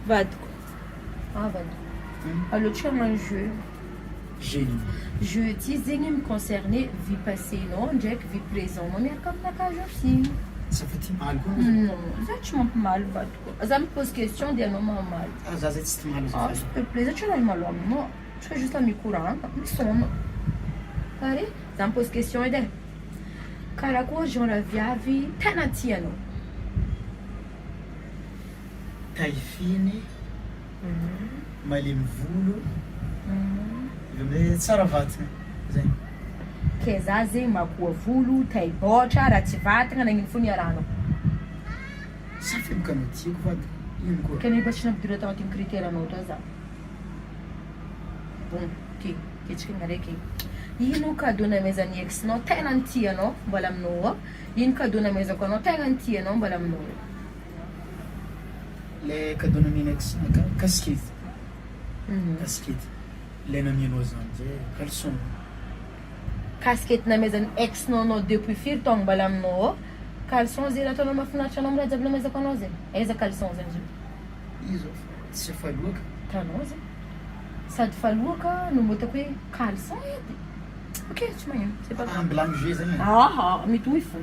Vadiko. Vadiko. Alors tu as un jeu. Jeu ti zegny mi-concerné vie passée non ndraiky vie présent non miaraka aminakahy aussi. Ça fait mal quoi? Non, za tsy mampimaly vadiko. Za mi-pose question dia anao mamaly. Za zay tsy maly S'il te plaît, za tsy raha malo aminao. Tu fais juste la mikoragna, misono. Pare? Za mi-pose question edy e. Karakory genre viavy tena tianao? Taifiny, malemy volo, tsara vatana zay. Ke za zegny makoa volo, tay-botra, ratsy vatagna, nagnino fo niarahanao? Safidy boka anao tiako vadiko. Ino koa? Ke nefa tsy nampidira tao agnatin'ny kriteranao tao za. Bon, ketrikana raiky. Ino cadeau namezan'ny ex-nao tena ny tianao mbola aminao? Ino cadeau namezako anao tena ny tianao mbola aminao? Le cadeau namena ex-naka casquette. Casquette. Le namenao zany zay caleçon. Casquette namezan'ny ex-nao anao depuis firy taogno mbola aminao? Caleçon zay ataonao mahafinaritra anao amin'ny raha jiaby namezako anao zay. Aiza caleçon zany zay? Izo tsy faloaka. Tanao zay. Sady faloaka no mahitako hoe caleçon edy. Ok, tsy magnino. C'est pas grave. Ambilamy jeu zany. Mitohy fo.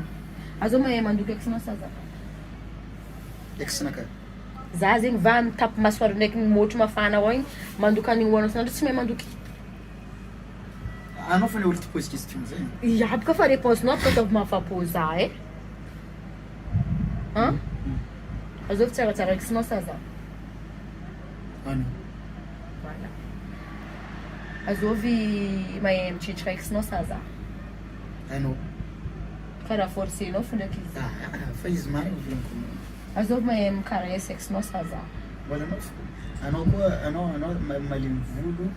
Azo mahay mandoky ex-nao sa za? Ex-naka. Za zegny va mitapy masoaro ndraiky motro mafana ao igny mandoky an'igny hoanao sanandro tsy mahay mandoky. Anao fa olo ti-pose question zay. Ya, boka fa réponse-nao boka ataovy mahafa-po za e. Azovy tsaratsara ex-nao sa za? Ano? Voilà. Azovy mahay mitritrika ex-nao sa za? Anao? Karaha forcenao fo ndraiky izy. Fa izy marigny volaniko. Azovy mahay mikarese ex-nao sa za? Mbola anao fo. Anao koa anao malemy volo,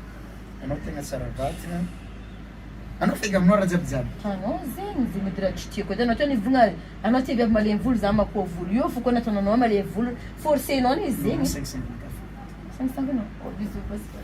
anao tegna tsara vatana. Anao fega aminao raha jiabijiaby. Anao zegny zegny edy raha tsy tiako edy anao tena ivogna anao tia viavy malemy volo za makoa volo io fo koa nataonanao malemy volo forcenao ny izy zegny. 5 500 non? Oh, bisous, parce que...